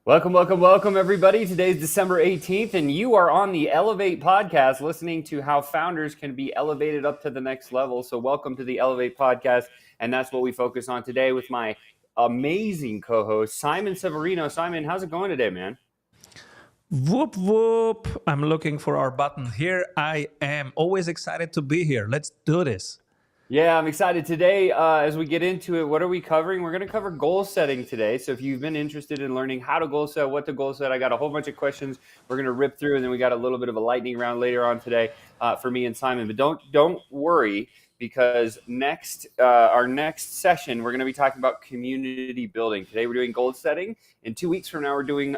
Welcome, welcome, welcome, everybody. Today's December 18th, and you are on the Elevate podcast listening to how founders can be elevated up to the next level. So, welcome to the Elevate podcast, and that's what we focus on today with my amazing co host, Simon Severino. Simon, how's it going today, man? Whoop, whoop. I'm looking for our button. Here I am. Always excited to be here. Let's do this. Yeah, I'm excited today. As we get into it, what are we covering? We're going to cover goal setting today. So if you've been interested in learning how to goal set, what to goal set, I got a whole bunch of questions we're going to rip through, and then we got a little bit of a lightning round later on today for me and Simon. But don't worry, because our next session we're going to be talking about community building. Today we're doing goal setting. In 2 weeks from now we're doing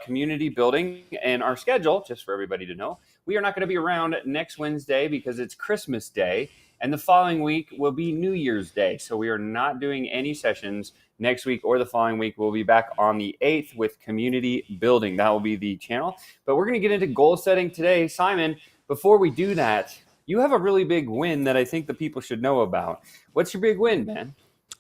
community building, and our schedule, just for everybody to know, we are not going to be around next Wednesday because it's Christmas Day. And the following week will be New Year's Day. So we are not doing any sessions next week or the following week. We'll be back on the 8th with community building. That will be the channel. But we're going to get into goal setting today. Simon, before we do that, you have a really big win that I think the people should know about. What's your big win, man?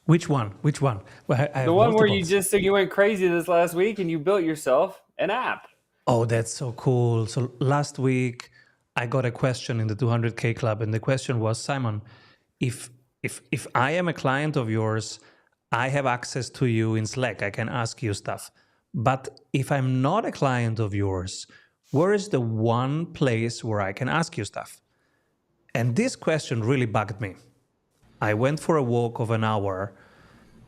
Which one? Well, the one where you went crazy this last week and you built yourself an app. Oh, that's so cool. So last week, I got a question in the 200K Club, and the question was, Simon, if I am a client of yours, I have access to you in Slack. I can ask you stuff. But if I'm not a client of yours, where is the one place where I can ask you stuff? And this question really bugged me. I went for a walk of an hour.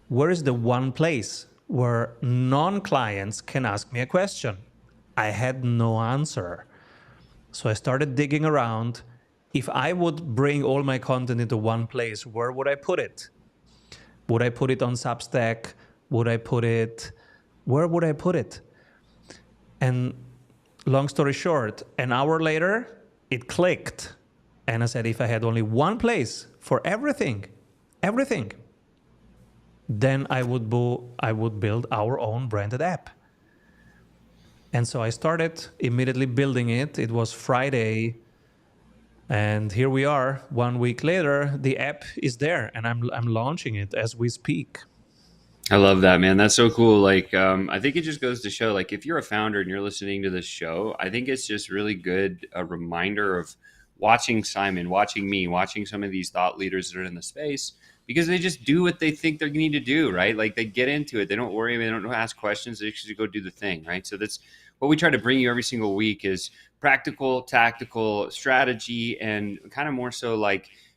Where is the one place where non-clients can ask me a question? I had no answer. So I started digging around. If I would bring all my content into one place, where would I put it? Would I put it on Substack? Where would I put it? And long story short, an hour later, it clicked. And I said, if I had only one place for everything, then I would build our own branded app. And so I started immediately building it. It was Friday, and here we are. 1 week later, the app is there, and I'm launching it as we speak. I love that, man. That's so cool. I think it just goes to show, if you're a founder and you're listening to this show, I think it's just really good, a reminder of watching Simon, watching me, watching some of these thought leaders that are in the space, because they just do what they think they need to do, right? They get into it. They don't worry. They don't ask questions. They just go do the thing, right? So that's what we try to bring you every single week is practical, tactical strategy, and kind of more so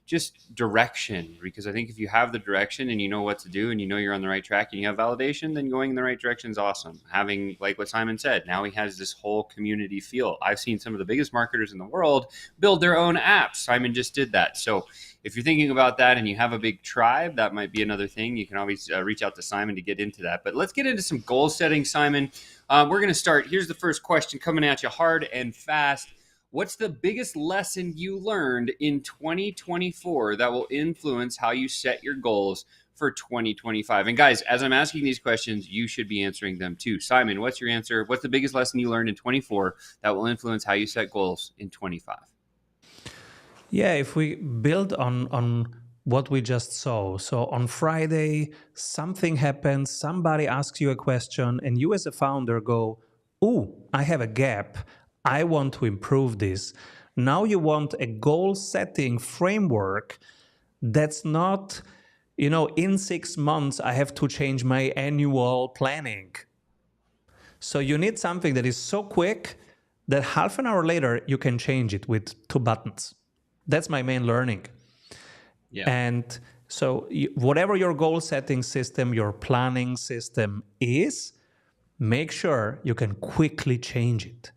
just direction. Because I think if you have the direction and you know what to do and you know you're on the right track and you have validation, then going in the right direction is awesome. Having, like what Simon said, now he has this whole community feel. I've seen some of the biggest marketers in the world build their own apps. Simon just did that. So if you're thinking about that and you have a big tribe, that might be another thing. You can always reach out to Simon to get into that. But let's get into some goal setting, Simon. We're going to start. Here's the first question coming at you hard and fast. What's the biggest lesson you learned in 2024 that will influence how you set your goals for 2025? And guys, as I'm asking these questions, you should be answering them too. Simon, what's your answer? What's the biggest lesson you learned in 24 that will influence how you set goals in 25? Yeah, if we build on what we just saw. So on Friday, something happens, somebody asks you a question, and you as a founder go, ooh, I have a gap. I want to improve this. Now you want a goal setting framework that's not, in 6 months, I have to change my annual planning. So you need something that is so quick that half an hour later, you can change it with 2 buttons. That's my main learning. Yeah. And so whatever your goal setting system, your planning system is, make sure you can quickly change it.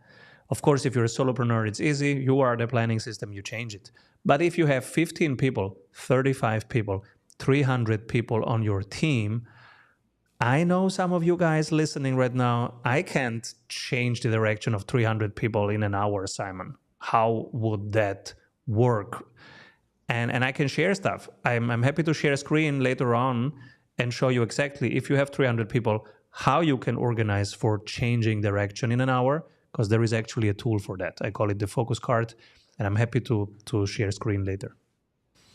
Of course, if you're a solopreneur, it's easy. You are the planning system, you change it. But if you have 15 people, 35 people, 300 people on your team, I know some of you guys listening right now, I can't change the direction of 300 people in an hour, Simon. How would that work? And I can share stuff. I'm happy to share a screen later on and show you exactly, if you have 300 people, how you can organize for changing direction in an hour, because there is actually a tool for that. I call it the focus card, and I'm happy to share screen later.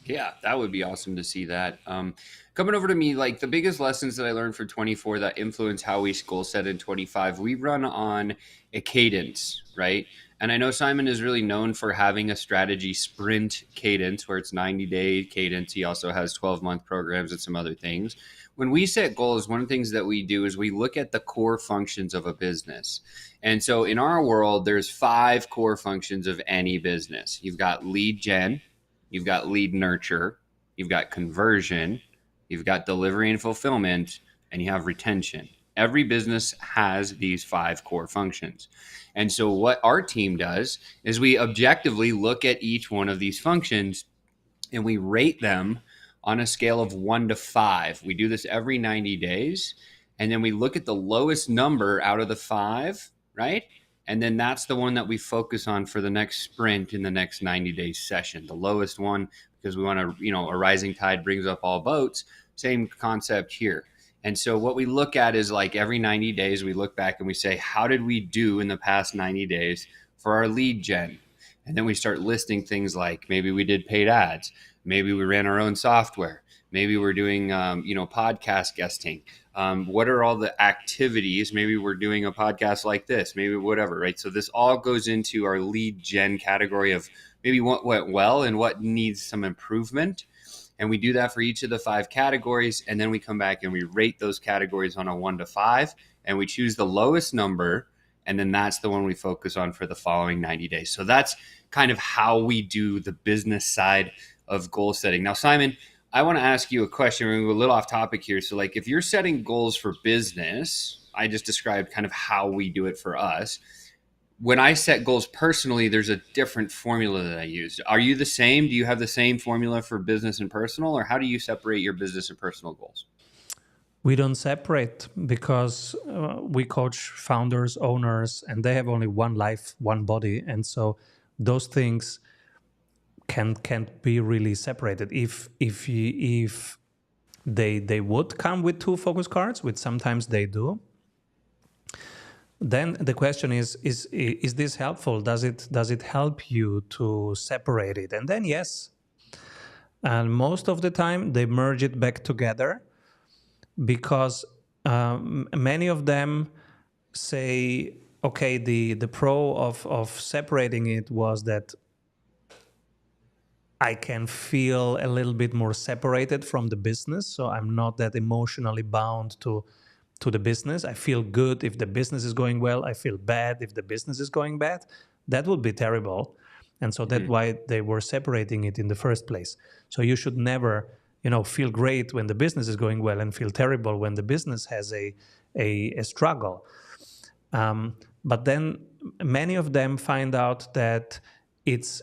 Yeah, that would be awesome to see that. Coming over to me, like the biggest lessons that I learned for 24 that influence how we goal set in 25, we run on a cadence, right? And I know Simon is really known for having a strategy sprint cadence where it's 90-day cadence. He also has 12-month programs and some other things. When we set goals, one of the things that we do is we look at the core functions of a business. And so in our world, there's 5 core functions of any business. You've got lead gen, you've got lead nurture, you've got conversion, you've got delivery and fulfillment, and you have retention. Every business has these 5 core functions. And so, what our team does is we objectively look at each one of these functions and we rate them on a scale of 1 to 5. We do this every 90 days. And then we look at the lowest number out of the 5, right? And then that's the one that we focus on for the next sprint in the next 90-day session. The lowest one, because we want to, a rising tide brings up all boats. Same concept here. And so what we look at is like every 90 days, we look back and we say, how did we do in the past 90 days for our lead gen? And then we start listing things like maybe we did paid ads, maybe we ran our own software, maybe we're doing, podcast guesting. What are all the activities? Maybe we're doing a podcast like this, maybe whatever, right? So this all goes into our lead gen category of maybe what went well and what needs some improvement. And we do that for each of the 5 categories. And then we come back and we rate those categories on a 1 to 5. And we choose the lowest number. And then that's the one we focus on for the following 90 days. So that's kind of how we do the business side of goal setting. Now, Simon, I want to ask you a question. We're a little off topic here. So, like, if you're setting goals for business, I just described kind of how we do it for us. When I set goals personally, there's a different formula that I use. Are you the same? Do you have the same formula for business and personal, or how do you separate your business and personal goals? We don't separate because we coach founders, owners, and they have only one life, one body, and so those things can't be really separated. If they would come with 2 focus cards, which sometimes they do, then the question is this helpful? Does it help you to separate it? And then yes, and most of the time they merge it back together, because many of them say, okay, the pro of separating it was that I can feel a little bit more separated from the business, so I'm not that emotionally bound to the business. I feel good if the business is going well. I feel bad if the business is going bad. That would be terrible. And so that's Mm-hmm. why they were separating it in the first place. So you should never, feel great when the business is going well and feel terrible when the business has a struggle. But then many of them find out that it's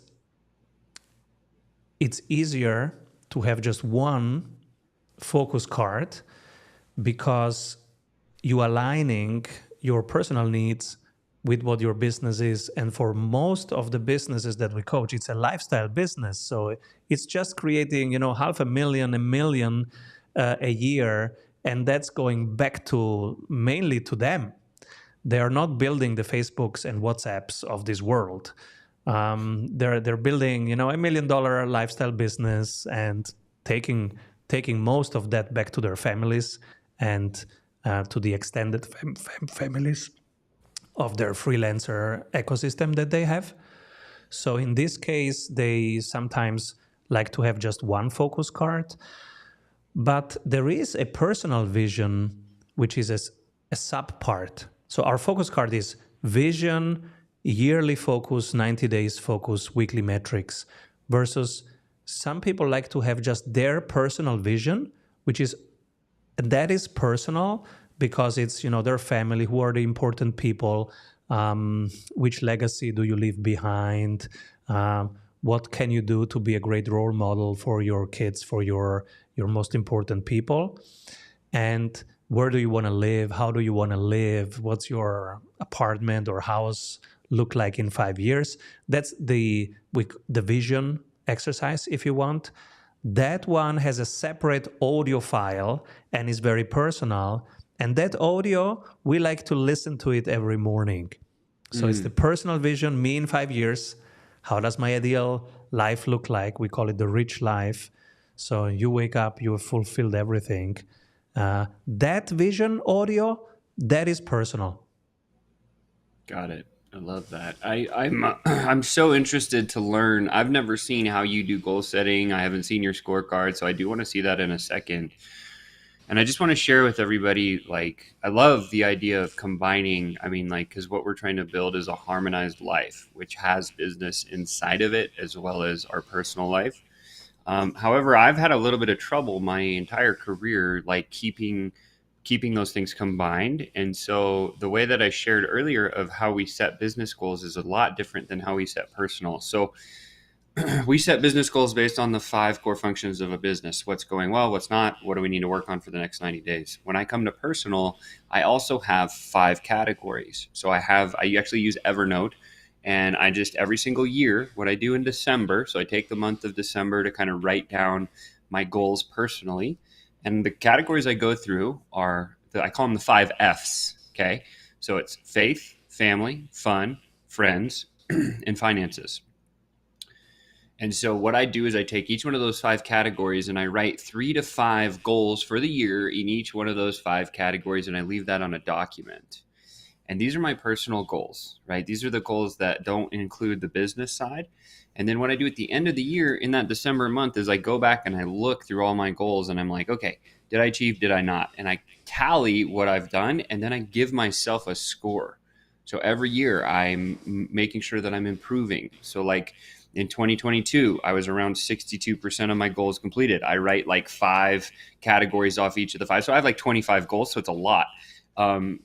easier to have just one focus card, because you aligning your personal needs with what your business is. And for most of the businesses that we coach, it's a lifestyle business. So it's just creating, $500,000, $1 million a year. And that's going back to mainly to them. They are not building the Facebooks and WhatsApps of this world. They're building, $1 million lifestyle business and taking most of that back to their families and to the extended families of their freelancer ecosystem that they have. So in this case, they sometimes like to have just one focus card, but there is a personal vision, which is a sub part. So our focus card is vision, yearly focus, 90 days focus, weekly metrics, versus some people like to have just their personal vision, which is that is personal because it's their family, who are the important people, which legacy do you leave behind, what can you do to be a great role model for your kids, for your most important people, and where do you want to live, how do you want to live, what's your apartment or house look like in 5 years. That's the vision exercise, if you want. That one has a separate audio file and is very personal. And that audio, we like to listen to it every morning. So it's the personal vision, me in 5 years. How does my ideal life look like. We call it the rich life. So you wake up, you have fulfilled everything. That vision audio, that is personal. Got it. I love that. I'm so interested to learn. I've never seen how you do goal setting. I haven't seen your scorecard, so I do want to see that in a second. And I just want to share with everybody, like, I love the idea of combining. I mean, like, because what we're trying to build is a harmonized life, which has business inside of it as well as our personal life. However, I've had a little bit of trouble my entire career, like keeping those things combined. And so the way that I shared earlier of how we set business goals is a lot different than how we set personal. So we set business goals based on the five core functions of a business: what's going well, what's not, what do we need to work on for the next 90 days. When I come to personal, I also have five categories. So I actually use Evernote, and I just, every single year, what I do in December, so I take the month of December to kind of write down my goals personally. And the categories I go through are, I call them the five F's. Okay. So it's faith, family, fun, friends, and finances. And so what I do is I take each one of those five categories and I write 3 to 5 goals for the year in each one of those five categories, and I leave that on a document. And these are my personal goals, right? These are the goals that don't include the business side. And then what I do at the end of the year in that December month is I go back and I look through all my goals and I'm like, okay, did I achieve? Did I not? And I tally what I've done, and then I give myself a score. So every year I'm making sure that I'm improving. So like in 2022, I was around 62% of my goals completed. I write like 5 categories off each of the five. So I have like 25 goals. So it's a lot,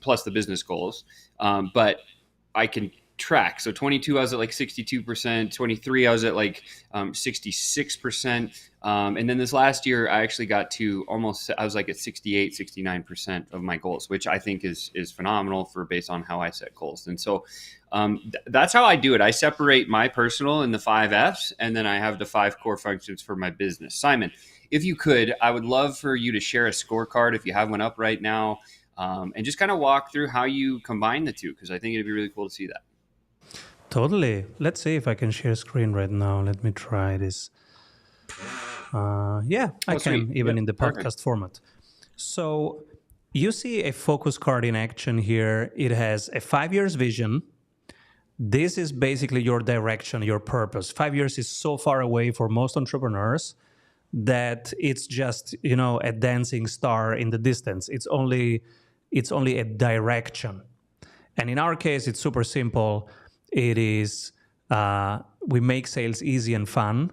plus the business goals. But I can track. So 22, I was at like 62%. 23, I was at like 66%. And then this last year, I actually got to almost, I was like at 68, 69% of my goals, which I think is phenomenal for based on how I set goals. And so that's how I do it. I separate my personal in the 5 F's, and then I have the 5 core functions for my business. Simon, if you could, I would love for you to share a scorecard if you have one up right now, and just kind of walk through how you combine the two, because I think it'd be really cool to see that. Totally. Let's see if I can share screen right now. Let me try this. Yeah, I Oh, can, sweet. even Yep, in the perfect. podcast format. So you see a focus card in action here. It has a 5 years vision. This is basically your direction, your purpose. 5 years is so far away for most entrepreneurs that it's just, a dancing star in the distance. It's only a direction. And in our case, it's super simple. It is, we make sales easy and fun.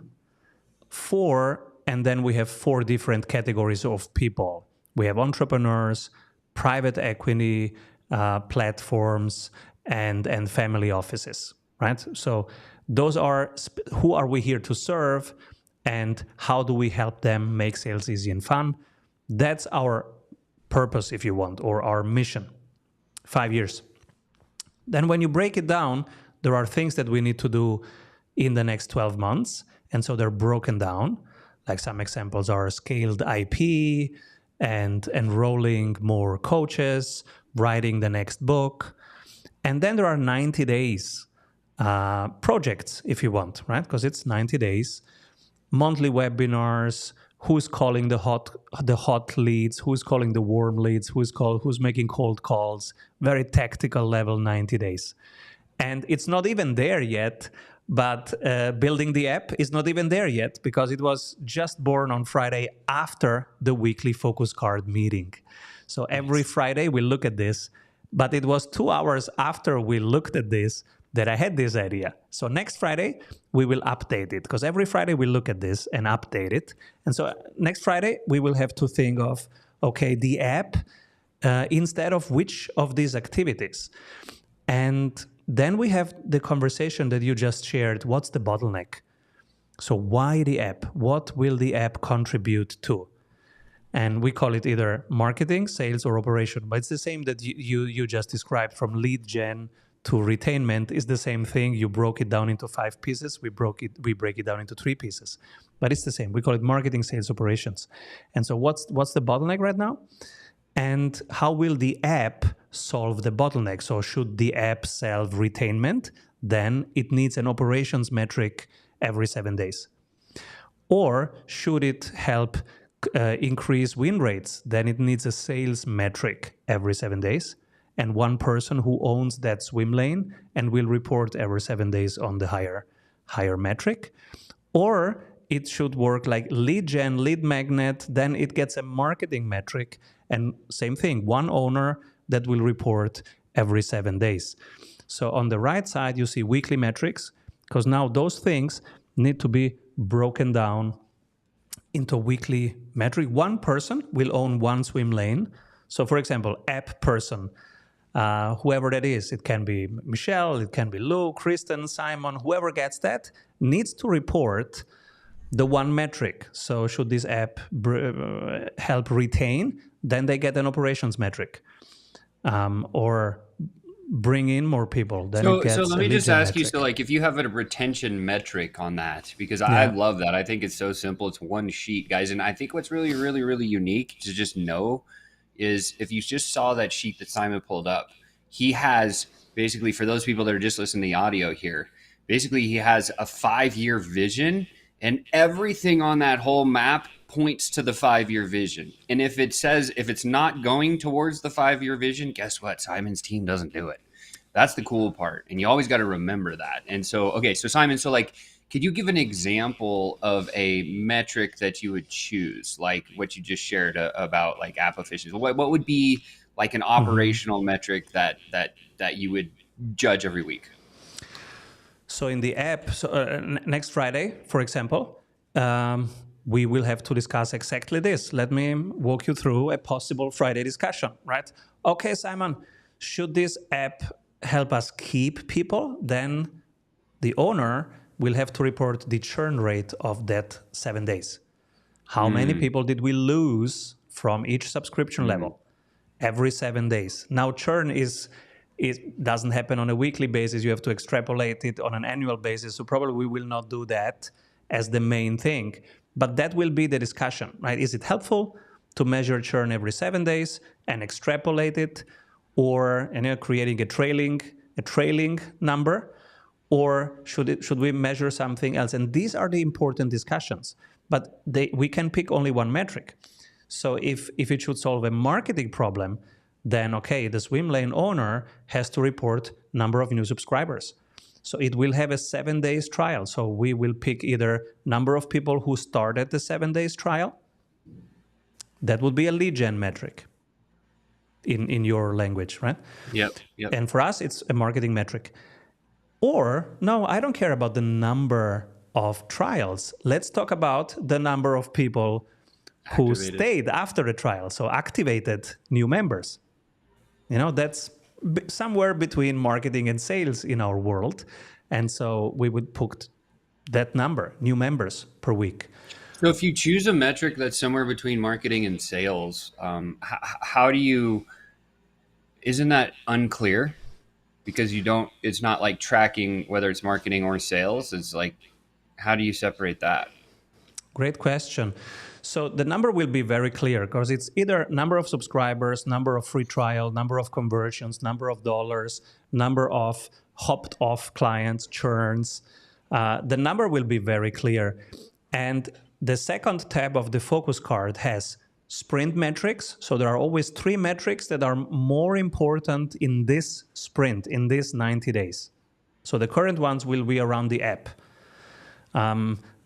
And then we have 4 different categories of people. We have entrepreneurs, private equity, platforms, and family offices, right? So those are, who are we here to serve, and how do we help them make sales easy and fun? That's our purpose, if you want, or our mission. 5 years. Then when you break it down, there are things that we need to do in the next 12 months. And so they're broken down. Like some examples are scaled IP and enrolling more coaches, writing the next book. And then there are 90 days projects, if you want, right? Because it's 90 days. Monthly webinars, who's calling the hot leads, who's calling the warm leads, who's making cold calls, very tactical level, 90 days. And it's not even there yet, but building the app is not even there yet, because it was just born on Friday after the weekly focus card meeting. So every Nice. Friday we look at this, but it was 2 hours after we looked at this that I had this idea. So next Friday, we will update it, because every Friday we look at this and update it. And so next Friday, we will have to think of, okay, the app, instead of which of these activities. And then we have the conversation that you just shared. What's the bottleneck? So why the app? What will the app contribute to? And we call it either marketing, sales, or operation. But it's the same that you just described, from lead gen to retainment is the same thing. You broke it down into 5 pieces. We break it down into 3 pieces. But it's the same. We call it marketing, sales, operations. And so what's the bottleneck right now? And how will the app solve the bottleneck? So should the app solve retainment? Then it needs an operations metric every 7 days? Or should it help increase win rates? Then it needs a sales metric every 7 days and one person who owns that swim lane and will report every 7 days on the higher metric. Or it should work like lead gen, lead magnet, then it gets a marketing metric, and same thing, one owner that will report every 7 days. So on the right side, you see weekly metrics, because now those things need to be broken down into weekly metric. One person will own one swim lane. So for example, app person, whoever that is, it can be Michelle, it can be Lou, Kristen, Simon, whoever gets that, needs to report the one metric. So should this app help retain, then they get an operations metric. Or bring in more people, then it So gets let a me lead just gen ask you, so metric. like if you have a retention metric on that, because I Yeah. love that. I think it's so simple. It's one sheet, guys. And I think what's really, really, really unique to just know is if you just saw that sheet that Simon pulled up, he has basically, for those people that are just listening to the audio here, basically he has a 5-year vision, and everything on that whole map points to the 5-year vision. And if it says, if it's not going towards the 5-year vision, guess what? Simon's team doesn't do it. That's the cool part. And you always got to remember that. And so, okay, so Simon, so like, could you give an example of a metric that you would choose, like what you just shared about like app efficiency? What would be like an Mhm. operational metric that you would judge every week? So in the app, so next Friday, for example, we will have to discuss exactly this. Let me walk you through a possible Friday discussion, right? Okay, Simon, should this app help us keep people? Then the owner will have to report the churn rate of that 7 days. How many Mm, people did we lose from each subscription mm, level every 7 days? Now, churn is it doesn't happen on a weekly basis. You have to extrapolate it on an annual basis. So probably we will not do that as the main thing. But that will be the discussion, right? Is it helpful to measure churn every 7 days and extrapolate it, or creating a trailing number, or should we measure something else? And these are the important discussions. But we can pick only one metric. So if it should solve a marketing problem, then okay, the swim lane owner has to report number of new subscribers. So it will have a 7 days trial. So we will pick either number of people who started the 7 days trial. That would be a lead gen metric in your language, right? yep, yep. And for us, it's a marketing metric. Or, no, I don't care about the number of trials. Let's talk about the number of people who Activated. stayed after the trial, so activated new members. That's somewhere between marketing and sales in our world. And so we would put that number, new members per week. So if you choose a metric that's somewhere between marketing and sales, how do you? Isn't that unclear? Because you don't. It's not like tracking whether it's marketing or sales. It's like, how do you separate that? Great question. So the number will be very clear because it's either number of subscribers, number of free trial, number of conversions, number of dollars, number of hopped off clients, churns. The number will be very clear. And the second tab of the focus card has sprint metrics. So there are always 3 metrics that are more important in this sprint, in these 90 days. So the current ones will be around the app.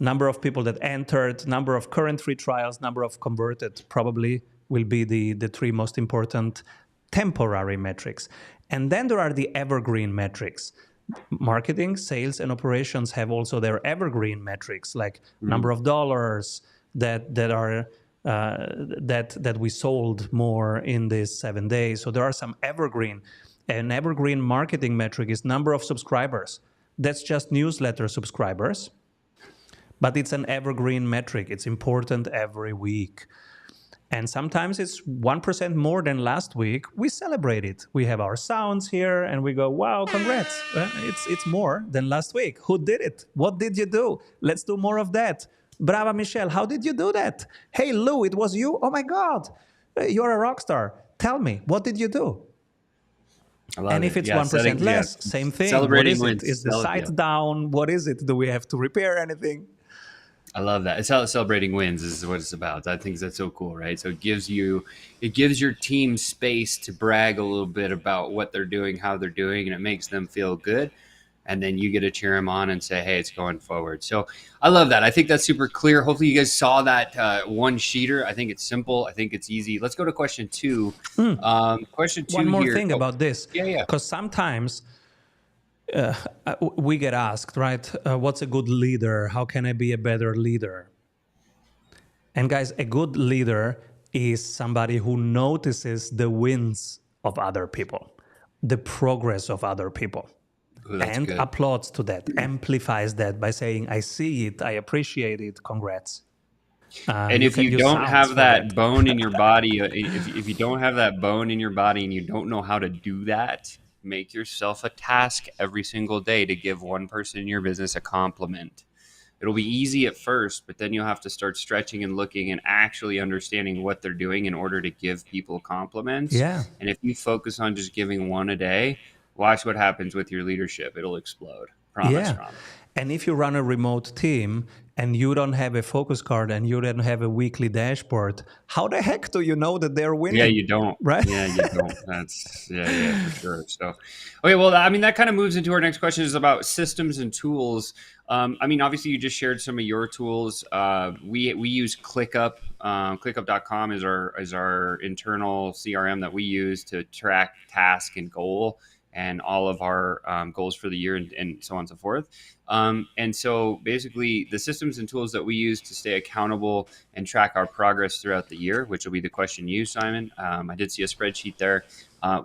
Number of people that entered, number of current free trials, number of converted probably will be the 3 most important temporary metrics. And then there are the evergreen metrics. Marketing, sales, and operations have also their evergreen metrics, like Mm. number of dollars that we sold more in these 7 days. So there are some evergreen. An evergreen marketing metric is number of subscribers. That's just newsletter subscribers, but it's an evergreen metric. It's important every week. And sometimes it's 1% more than last week. We celebrate it. We have our sounds here and we go, wow, congrats. It's more than last week. Who did it? What did you do? Let's do more of that. Brava, Michelle. How did you do that? Hey, Lou, it was you? Oh my God. You're a rock star. Tell me, what did you do? I And love if it. it's Yeah, 1% setting. Yeah, less, same thing. What celebrating is it? wins. Is the Yeah, site down? What is it? Do we have to repair anything? I love that. It's how celebrating wins is what it's about. I think that's so cool, right? So it gives your team space to brag a little bit about what they're doing, how they're doing, and it makes them feel good. And then you get to cheer them on and say, "Hey, it's going forward." So I love that. I think that's super clear. Hopefully, you guys saw that one sheeter. I think it's simple. I think it's easy. Let's go to question two. Question One two more here. thing Oh, about this, yeah, yeah. because sometimes we get asked, right? What's a good leader? How can I be a better leader? And guys, a good leader is somebody who notices the wins of other people, the progress of other people, Oh, that's and good. applauds to that, amplifies that by saying, I see it, I appreciate it, congrats. And You if can you use don't sounds have for that that. bone in your body, if you don't have that bone in your body and you don't know how to do that, make yourself a task every single day to give one person in your business a compliment. It'll be easy at first, but then you'll have to start stretching and looking and actually understanding what they're doing in order to give people compliments. Yeah, And if you focus on just giving one a day, watch what happens with your leadership. It'll explode. Promise, yeah. promise. And if you run a remote team and you don't have a focus card and you don't have a weekly dashboard, how the heck do you know that they're Yeah, winning? you don't. Right? Yeah, you don't. That's yeah, for sure. So, okay, well, I mean, that kind of moves into our next question is about systems and tools. I mean, obviously, you just shared some of your tools. We use ClickUp. ClickUp.com is our internal CRM that we use to track task and goal and all of our goals for the year and so on and so forth. And so, basically, the systems and tools that we use to stay accountable and track our progress throughout the year, which will be the question you, Simon. I did see a spreadsheet there.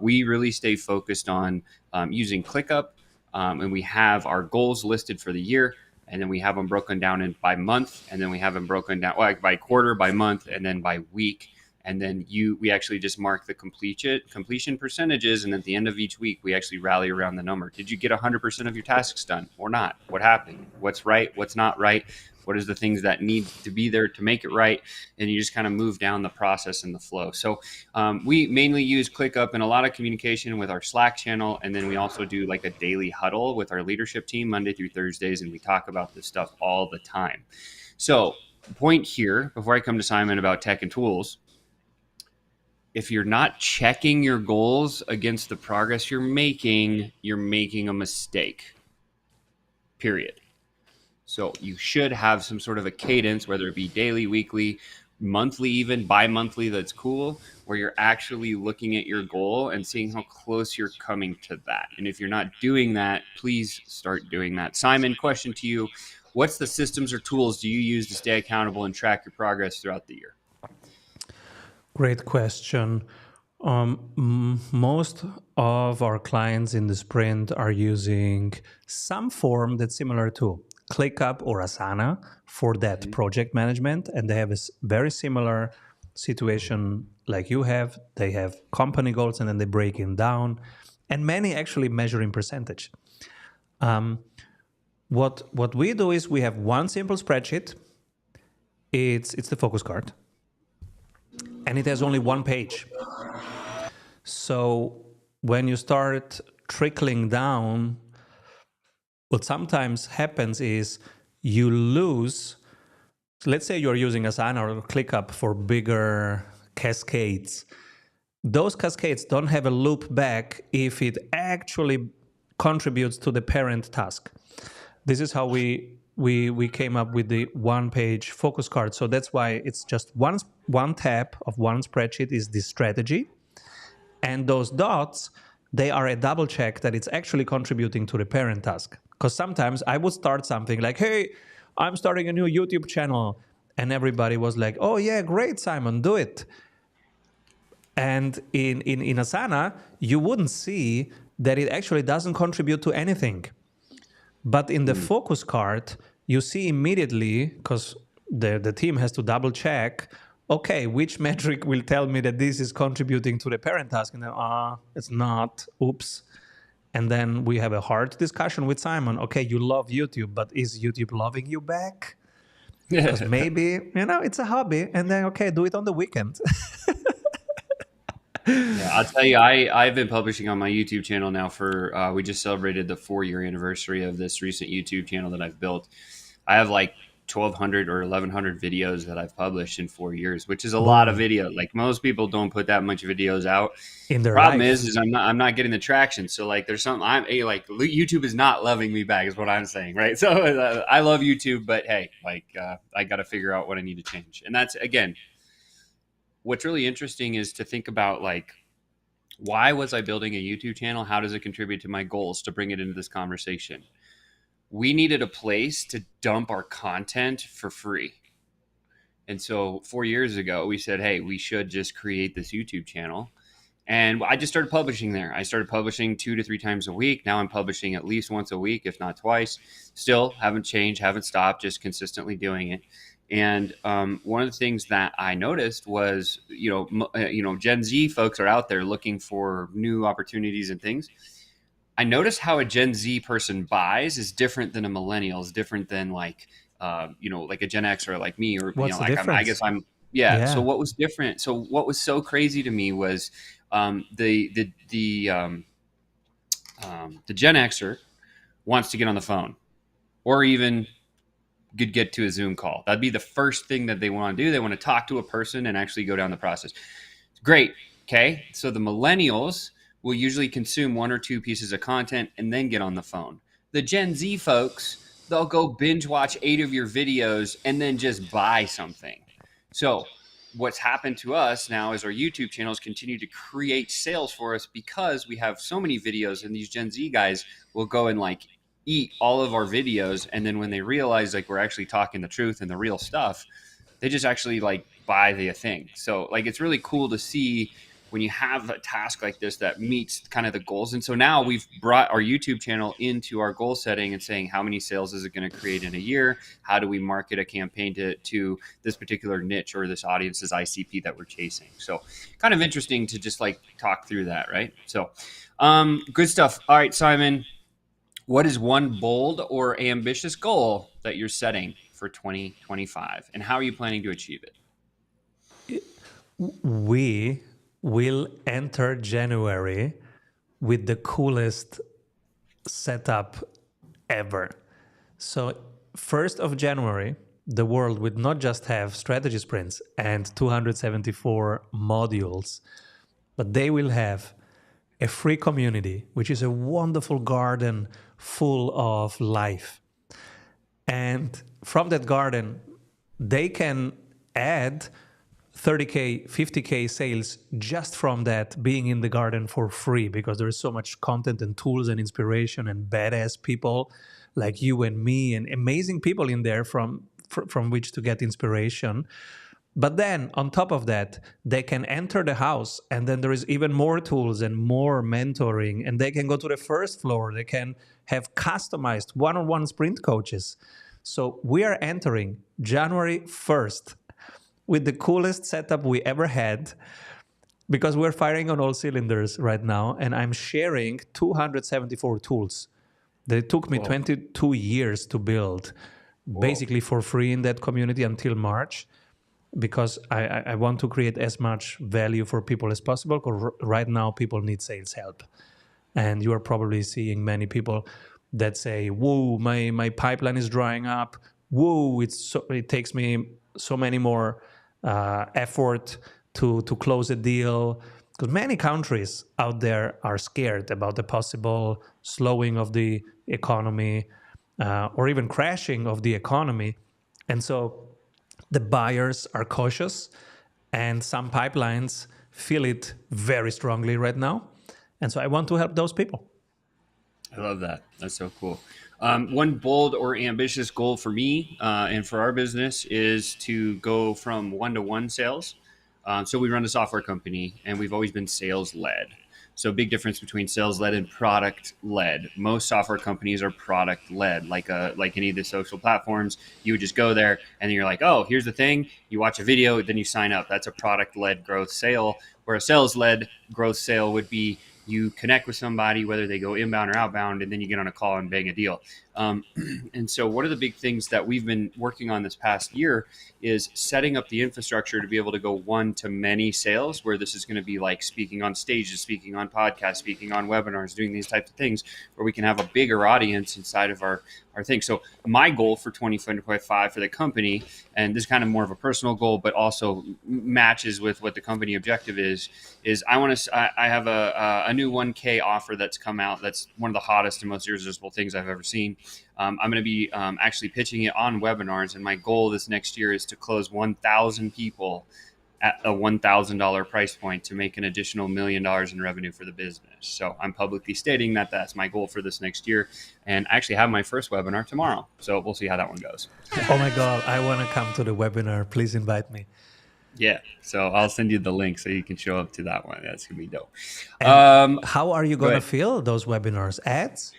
We really stay focused on using ClickUp, and we have our goals listed for the year, and then we have them broken down by month, and then we have them broken down like by quarter, by month, and then by week. And then we actually just mark the completion percentages, and at the end of each week, we actually rally around the number. Did you get 100% of your tasks done or not? What happened? What's right? What's not right? What is the things that need to be there to make it right? And you just kind of move down the process and the flow. So we mainly use ClickUp and a lot of communication with our Slack channel. And then we also do like a daily huddle with our leadership team Monday through Thursdays. And we talk about this stuff all the time. So point here, before I come to Simon about tech and tools, if you're not checking your goals against the progress you're making a mistake, period. So you should have some sort of a cadence, whether it be daily, weekly, monthly, even bi-monthly. That's cool, where you're actually looking at your goal and seeing how close you're coming to that. And if you're not doing that, please start doing that. Simon, question to you. What's the systems or tools do you use to stay accountable and track your progress throughout the year? Great question. Most of our clients in the sprint are using some form that's similar to ClickUp or Asana for that Mm-hmm. project management, and they have a very similar situation like you have. They have company goals, and then they break it down, and many actually measure in percentage. What we do is we have one simple spreadsheet. It's the focus card, and it has only one page. So when you start trickling down, what sometimes happens is you lose. Let's say you're using Asana or ClickUp for bigger cascades. Those cascades don't have a loop back if it actually contributes to the parent task. This is how we came up with the one-page focus card. So that's why it's just one tab of one spreadsheet is the strategy. And those dots, they are a double check that it's actually contributing to the parent task. Because sometimes I would start something like, hey, I'm starting a new YouTube channel. And everybody was like, oh, yeah, great, Simon, do it. And in Asana, you wouldn't see that it actually doesn't contribute to anything. But in the focus card, you see immediately, because the team has to double check, okay, which metric will tell me that this is contributing to the parent task? And then, it's not, oops. And then we have a hard discussion with Simon. Okay, you love YouTube, but is YouTube loving you back? Because maybe, it's a hobby. And then, okay, do it on the weekend. Yeah, I'll tell you, I've been publishing on my YouTube channel now for we just celebrated the 4 year anniversary of this recent YouTube channel that I've built. I have like 1,200 or 1,100 videos that I've published in 4 years, which is a lot of Boom. video. Like most people don't put that much videos out. In their Problem life. is I'm not getting the traction. So like there's something like YouTube is not loving me back is what I'm saying, right? So I love YouTube, but hey, like I got to figure out what I need to change. And that's again, what's really interesting is to think about like why was I building a YouTube channel? How does it contribute to my goals to bring it into this conversation? We needed a place to dump our content for free. And so 4 years ago, we said, hey, we should just create this YouTube channel. And I just started publishing there. I started publishing 2 to 3 times a week. Now I'm publishing at least once a week, if not twice. Still haven't changed, haven't stopped, just consistently doing it. And one of the things that I noticed was, Gen Z folks are out there looking for new opportunities and things. I noticed how a Gen Z person buys is different than a millennial, is different than like a Gen X or like me, or What's the like I difference? guess I'm yeah. So Yeah. what was different? So what was so crazy to me was the Gen Xer wants to get on the phone, or even could get to a Zoom call. That'd be the first thing that they want to do. They want to talk to a person and actually go down the process. Great. Okay. So the millennials will usually consume 1 or 2 pieces of content and then get on the phone. The Gen Z folks, they'll go binge watch 8 of your videos and then just buy something. So what's happened to us now is our YouTube channels continue to create sales for us because we have so many videos, and these Gen Z guys will go and like eat all of our videos. And then when they realize like we're actually talking the truth and the real stuff, they just actually like buy the thing. So like it's really cool to see when you have a task like this that meets kind of the goals. And so now we've brought our YouTube channel into our goal setting and saying how many sales is it going to create in a year? How do we market a campaign to this particular niche or this audience's ICP that we're chasing? So kind of interesting to just like talk through that, right? So good stuff. All right, Simon, what is one bold or ambitious goal that you're setting for 2025, and how are you planning to achieve it? We will enter January with the coolest setup ever. So, 1st of January, the world would not just have strategy sprints and 274 modules, but they will have a free community, which is a wonderful garden full of life. And from that garden, they can add 30K, 50K sales just from that being in the garden for free, because there is so much content and tools and inspiration and badass people like you and me and amazing people in there from which to get inspiration. But then on top of that, they can enter the house, and then there is even more tools and more mentoring, and they can go to the first floor. They can have customized one-on-one sprint coaches. So we are entering January 1st with the coolest setup we ever had, because we're firing on all cylinders right now, and I'm sharing 274 tools that it took me Whoa, 22 years to build, whoa, basically for free in that community until March, because I want to create as much value for people as possible, because right now people need sales help. And you are probably seeing many people that say, whoa, my pipeline is drying up. Whoa, it takes me so many more effort to close a deal. Because many countries out there are scared about the possible slowing of the economy, or even crashing of the economy. And so the buyers are cautious, and some pipelines feel it very strongly right now. And so I want to help those people. I love that. That's so cool. One bold or ambitious goal for me and for our business is to go from one-to-one sales. So we run a software company, and we've always been sales led. So big difference between sales led and product led. Most software companies are product led, like any of the social platforms. You would just go there, and then you're like, oh, here's the thing. You watch a video, then you sign up. That's a product led growth sale. Where a sales led growth sale would be you connect with somebody, whether they go inbound or outbound, and then you get on a call and bang a deal. And so one of the big things that we've been working on this past year is setting up the infrastructure to be able to go one to many sales, where this is going to be like speaking on stages, speaking on podcasts, speaking on webinars, doing these types of things where we can have a bigger audience inside of our thing. So my goal for 2025 for the company, and this is kind of more of a personal goal, but also matches with what the company objective is I want to, I have a new 1K offer that's come out. That's one of the hottest and most irresistible things I've ever seen. I'm going to be actually pitching it on webinars, and my goal this next year is to close 1,000 people at a $1,000 price point to make an additional $1 million in revenue for the business. So I'm publicly stating that that's my goal for this next year, and I actually have my first webinar tomorrow. So we'll see how that one goes. Oh my God, I want to come to the webinar. Please invite me. Yeah, so I'll send you the link so you can show up to that one. That's gonna be dope. And how are you Go going to ahead. fill those webinars? Ads?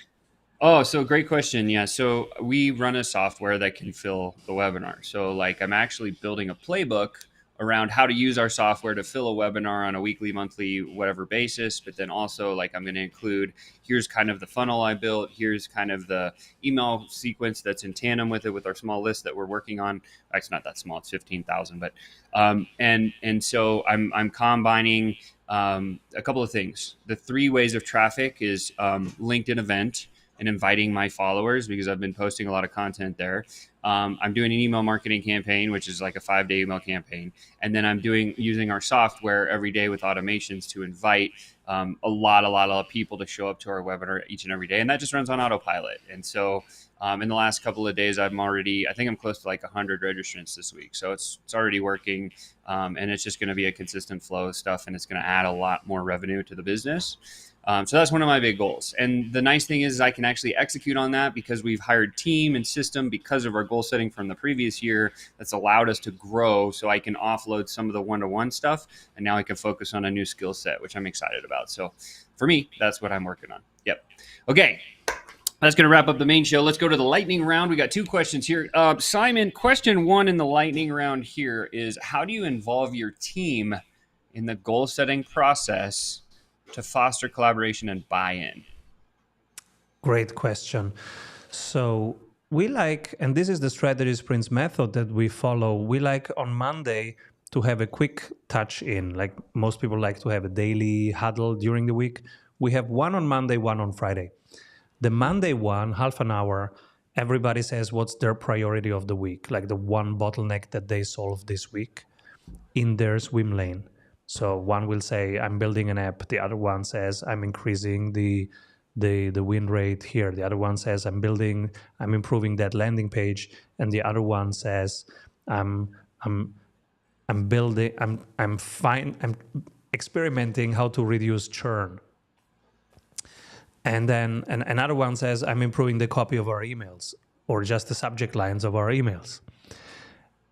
Oh, so great question. Yeah. So we run a software that can fill the webinar. So, like, I'm actually building a playbook around how to use our software to fill a webinar on a weekly, monthly, whatever basis. But then also, like, I'm going to include here's kind of the funnel I built, here's kind of the email sequence that's in tandem with it, with our small list that we're working on. It's not that small, it's 15,000. But, and so I'm combining a couple of things. The three ways of traffic is LinkedIn event and inviting my followers, because I've been posting a lot of content there. I'm doing an email marketing campaign, which is like a 5-day email campaign. And then I'm using our software every day with automations to invite a lot of people to show up to our webinar each and every day. And that just runs on autopilot. And so in the last couple of days, I think I'm close to like 100 registrants this week. So it's already working. And it's just going to be a consistent flow of stuff, and it's going to add a lot more revenue to the business. So that's one of my big goals. And the nice thing is I can actually execute on that because we've hired team and system because of our goal setting from the previous year. That's allowed us to grow, so I can offload some of the one-to-one stuff, and now I can focus on a new skill set, which I'm excited about. So for me, that's what I'm working on. Yep. Okay. That's going to wrap up the main show. Let's go to the lightning round. We got two questions here. Simon, question one in the lightning round here is, how do you involve your team in the goal setting process to foster collaboration and buy-in? Great question. So we like, and this is the strategy sprints method that we follow. We like on Monday to have a quick touch in. Like most people like to have a daily huddle during the week. We have one on Monday, one on Friday. The Monday one, half an hour, everybody says what's their priority of the week, like the one bottleneck that they solve this week in their swim lane. So one will say, I'm building an app. The other one says, I'm increasing the win rate here. The other one says, I'm improving that landing page. And the other one says, I'm experimenting how to reduce churn. And then another one says, I'm improving the copy of our emails, or just the subject lines of our emails.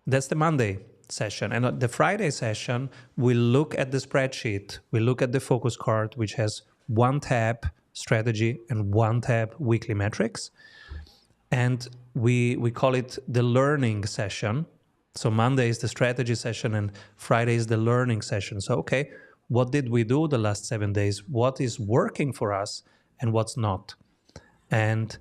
That's the Monday session. And the Friday session, we look at the spreadsheet. We look at the focus card, which has one tab strategy and one tab weekly metrics. And we call it the learning session. So Monday is the strategy session and Friday is the learning session. So, okay, what did we do the last 7 days? What is working for us and what's not? And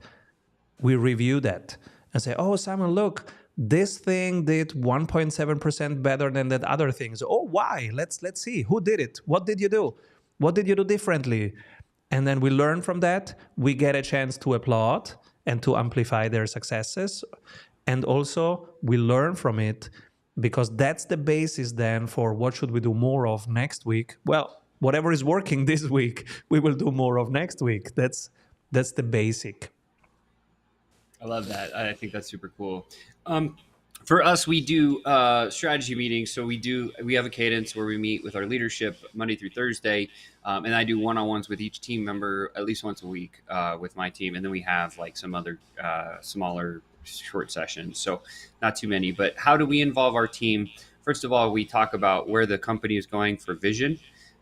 we review that and say, oh, Simon, look, this thing did 1.7% better than that other thing. So, oh, why? Let's see. Who did it? What did you do? What did you do differently? And then we learn from that. We get a chance to applaud and to amplify their successes. And also we learn from it, because that's the basis then for what should we do more of next week. Well, whatever is working this week, we will do more of next week. That's the basic. I love that. I think that's super cool. For us, we do strategy meetings. So we have a cadence where we meet with our leadership Monday through Thursday, and I do one-on-ones with each team member at least once a week with my team, and then we have like some other smaller short sessions. So not too many. But how do we involve our team? First of all, we talk about where the company is going for vision,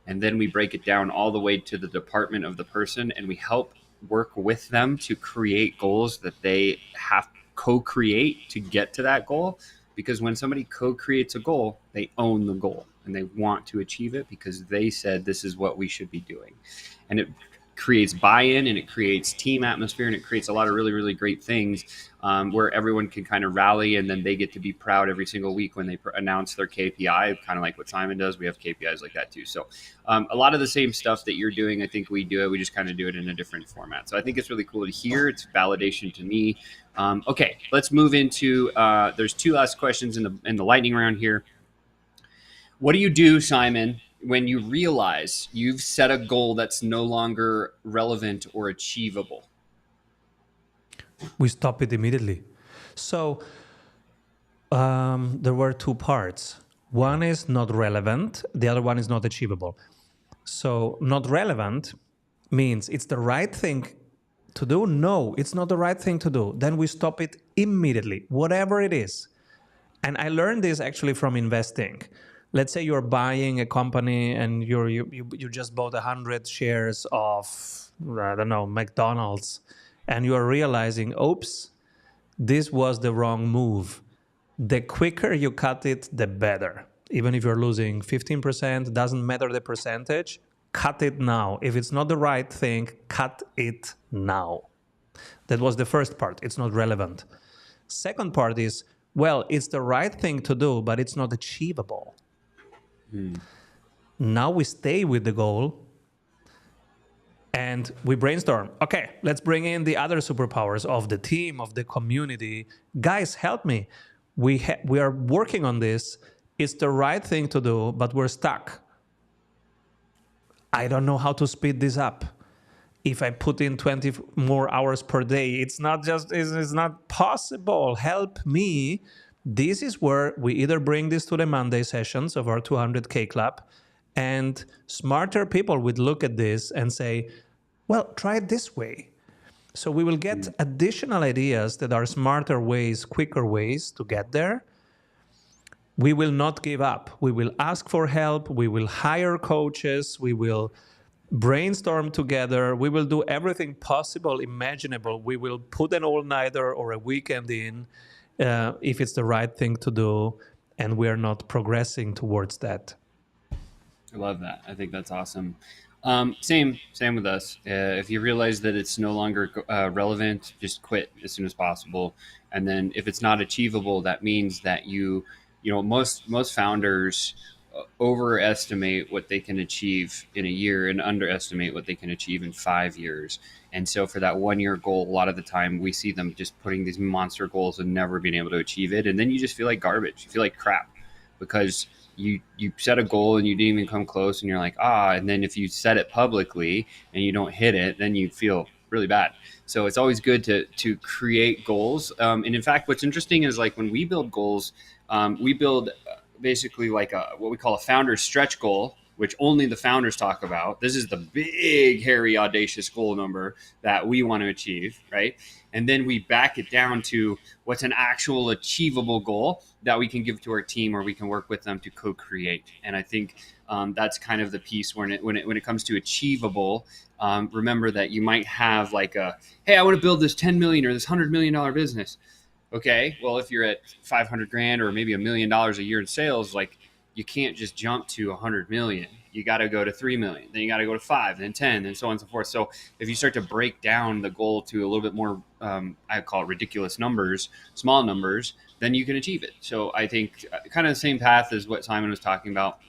and then we break it down all the way to the department of the person, and we help work with them to create goals that they have co-create to get to that goal. Because when somebody co-creates a goal, they own the goal and they want to achieve it because they said this is what we should be doing. And it creates buy-in and it creates team atmosphere and it creates a lot of really really great things where everyone can kind of rally and then they get to be proud every single week when they announce their KPI, kind of like what Simon does. We have KPIs like that too. So a lot of the same stuff that you're doing, I think we do it. We just kind of do it in a different format. So I think it's really cool to hear. It's validation to me. Okay, let's move into. There's two last questions in the lightning round here. What do you do, Simon, when you realize you've set a goal that's no longer relevant or achievable? We stop it immediately. So there were two parts. One is not relevant, the other one is not achievable. So, not relevant means it's the right thing to do. No, it's not the right thing to do. Then we stop it immediately, whatever it is. And I learned this actually from investing. Let's say you're buying a company and you just bought 100 shares of, I don't know, McDonald's, and you're realizing, oops, this was the wrong move. The quicker you cut it, the better. Even if you're losing 15%, doesn't matter the percentage, cut it now. If it's not the right thing, cut it now. That was the first part. It's not relevant. Second part is, well, it's the right thing to do, but it's not achievable. Now we stay with the goal and we brainstorm. Okay, let's bring in the other superpowers of the team, of the community. Guys, help me. We are working on this. It's the right thing to do, but we're stuck. I don't know how to speed this up. If I put in 20 more hours per day, it's not possible. Help me. This is where we either bring this to the Monday sessions of our 200K club, and smarter people would look at this and say, well, try it this way. So we will get additional ideas that are smarter ways, quicker ways to get there. We will not give up. We will ask for help. We will hire coaches. We will brainstorm together. We will do everything possible, imaginable. We will put an all-nighter or a weekend in if it's the right thing to do, and we are not progressing towards that. I love that. I think that's awesome. Same with us. If you realize that it's no longer relevant, just quit as soon as possible. And then if it's not achievable, that means that most founders overestimate what they can achieve in a year and underestimate what they can achieve in 5 years. And so for that 1 year goal, a lot of the time we see them just putting these monster goals and never being able to achieve it. And then you just feel like garbage. You feel like crap because you set a goal and you didn't even come close and you're like, and then if you set it publicly and you don't hit it, then you feel really bad. So it's always good to create goals. And in fact, what's interesting is like when we build goals, we build basically like what we call a founder stretch goal, which only the founders talk about. This is the big, hairy, audacious goal number that we want to achieve, right? And then we back it down to what's an actual achievable goal that we can give to our team or we can work with them to co-create. And I think that's kind of the piece when it comes to achievable. Remember that you might have like hey, I want to build this 10 million or this $100 million business. Okay, well, if you're at 500 grand or maybe $1 million a year in sales, like you can't just jump to 100 million. You got to go to 3 million, then you got to go to 5, then 10, and so on and so forth. So if you start to break down the goal to a little bit more, I call it ridiculous numbers, small numbers, then you can achieve it. So I think kind of the same path as what Simon was talking about.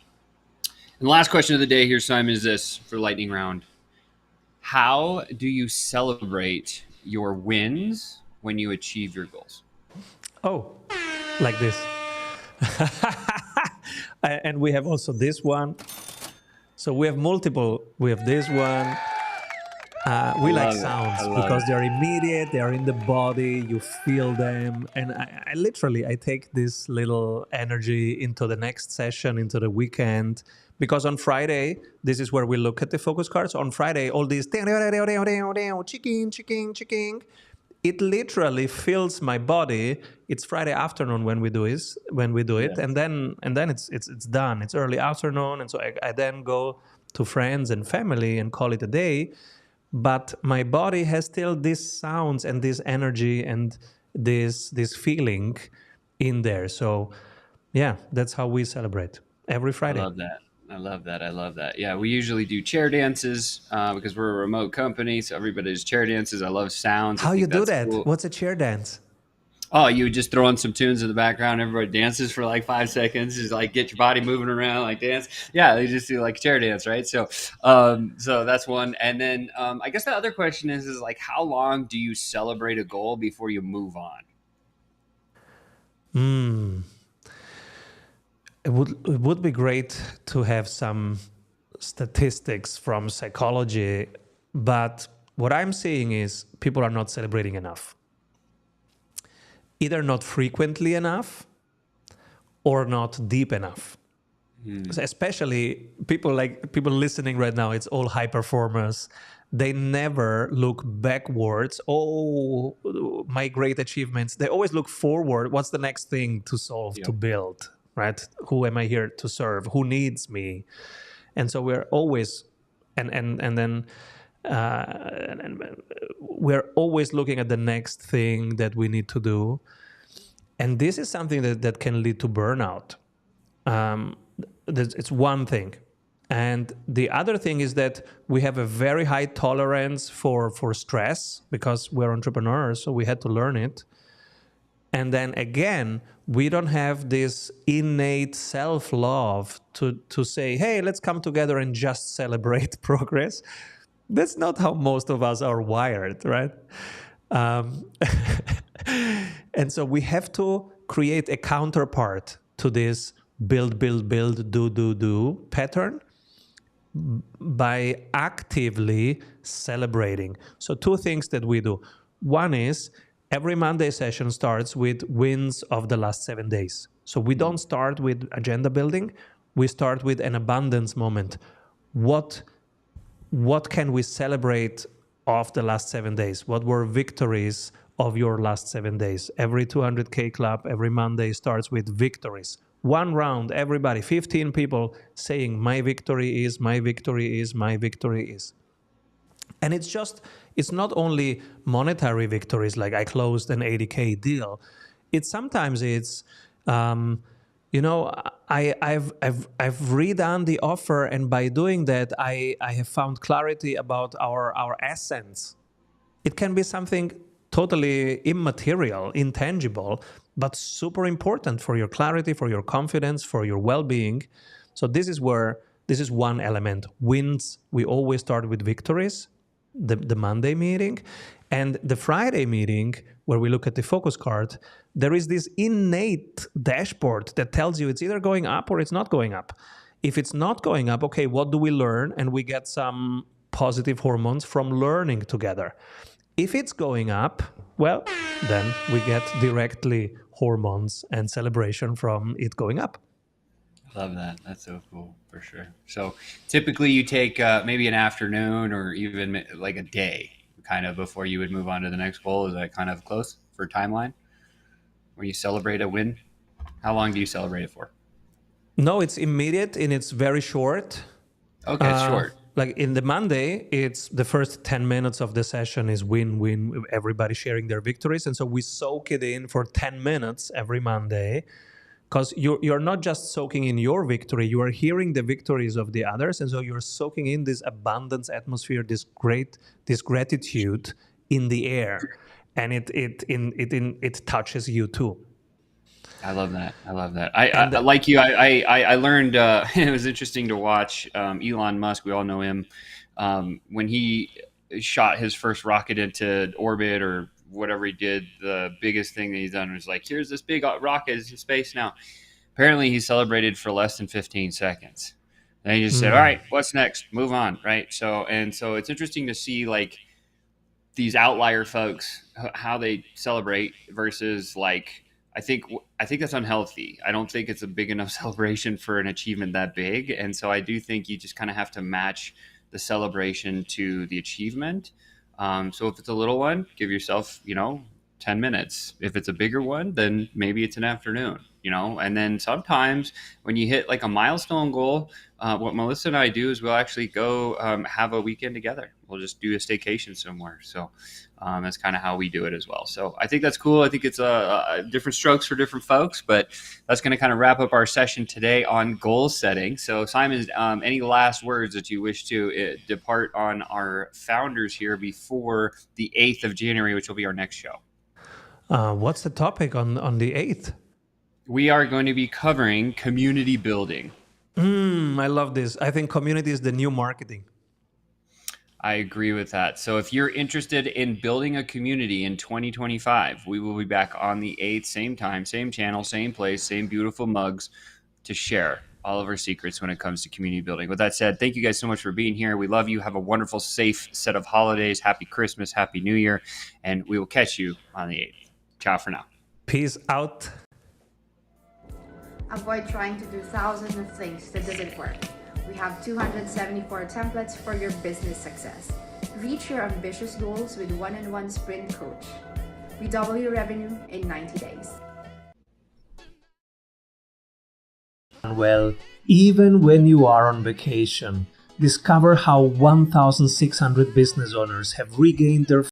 And the last question of the day here, Simon, is this for lightning round. How do you celebrate your wins when you achieve your goals? Oh, like this. And we have also this one. So we have multiple. We have this one. We like sounds because they're immediate. They are in the body. You feel them. And I literally take this little energy into the next session, into the weekend. Because on Friday, this is where we look at the focus cards. On Friday, all these chicken, it literally fills my body. It's Friday afternoon when we do it, and then it's done. It's early afternoon, and so I then go to friends and family and call it a day. But my body has still these sounds and this energy and this feeling in there. So yeah, that's how we celebrate every I Friday. love that. I love that. I love that. Yeah, we usually do chair dances because we're a remote company, so everybody does chair dances. I love sounds. I How you think do that's that? cool. What's a chair dance? Oh, you would just throw on some tunes in the background. Everybody dances for like 5 seconds. Just like get your body moving around, like dance. Yeah, they just do like chair dance, right? So that's one. And then I guess the other question is like, how long do you celebrate a goal before you move on? Hmm. It would be great to have some statistics from psychology, but what I'm seeing is people are not celebrating enough. Either not frequently enough or not deep enough. Hmm. So especially people listening right now, it's all high performers. They never look backwards. Oh, my great achievements. They always look forward. What's the next thing to solve, to Yep. build, right? Who am I here to serve? Who needs me? And so we're always, and then and we're always looking at the next thing that we need to do. And this is something that can lead to burnout. Um, it's one thing. And the other thing is that we have a very high tolerance for stress because we're entrepreneurs, so we had to learn it. And then again, we don't have this innate self-love to say, hey, let's come together and just celebrate progress. That's not how most of us are wired, right? Um, and so we have to create a counterpart to this build, build, build, do pattern by actively celebrating. So, two things that we do. One is every Monday session starts with wins of the last 7 days. So, we Hmm. don't start with agenda building, we start with an abundance moment. What what can we celebrate of the last 7 days? What were victories of your last 7 days? Every 200K club, every Monday starts with victories. One round, everybody, 15 people saying, my victory is, my victory is, my victory is. And it's not only monetary victories like I closed an 80K deal. It's um, I've redone the offer, and by doing that, I have found clarity about our essence. It can be something totally immaterial, intangible, but super important for your clarity, for your confidence, for your well-being. So this is one element. Wins, we always start with victories, the Monday meeting. And the Friday meeting, where we look at the focus card, there is this innate dashboard that tells you it's either going up or it's not going up. If it's not going up, okay, what do we learn? And we get some positive hormones from learning together. If it's going up, well, then we get directly hormones and celebration from it going up. Love that. That's so cool for sure. So typically you take maybe an afternoon or even like a day kind of before you would move on to the next goal. Is that kind of close for timeline where you celebrate a win? How long do you celebrate it for? No, it's immediate and it's very short. Okay, it's short. Like in the Monday, it's the first 10 minutes of the session is win win, everybody sharing their victories. And so we soak it in for 10 minutes every Monday because you're not just soaking in your victory, you are hearing the victories of the others. And so you're soaking in this abundance atmosphere, this gratitude in the air. And it touches you too. I love that. I love that. And Like you. I learned. It was interesting to watch Elon Musk. We all know him. When he shot his first rocket into orbit or whatever he did, the biggest thing that he's done was like, "Here's this big rocket in space now." Apparently, he celebrated for less than 15 seconds. And he just said, "All mm, right, what's next? Move on." Right. So it's interesting to see like these outlier folks how they celebrate versus like I think that's unhealthy. I don't think it's a big enough celebration for an achievement that big, and so I do think you just kind of have to match the celebration to the achievement. So if it's a little one, give yourself 10 minutes. If it's a bigger one, then maybe it's an afternoon. And then sometimes when you hit like a milestone goal, what Melissa and I do is we'll actually go have a weekend together. We'll just do a staycation somewhere. So that's kind of how we do it as well. So I think that's cool. I think it's different strokes for different folks, but that's going to kind of wrap up our session today on goal setting. So Simon, any last words that you wish to depart on our founders here before the 8th of January, which will be our next show? What's the topic on the 8th? We are going to be covering community building. I love this. I think community is the new marketing. I agree with that. So if you're interested in building a community in 2025, we will be back on the 8th, same time, same channel, same place, same beautiful mugs to share all of our secrets when it comes to community building. With that said, thank you guys so much for being here. We love you. Have a wonderful, safe set of holidays. Happy Christmas, Happy New Year, and we will catch you on the 8th. Ciao for now. Peace out. Avoid trying to do thousands of things that doesn't work. We have 274 templates for your business success. Reach your ambitious goals with one-on-one sprint coach. We double your revenue in 90 days. Well, even when you are on vacation, discover how 1,600 business owners have regained their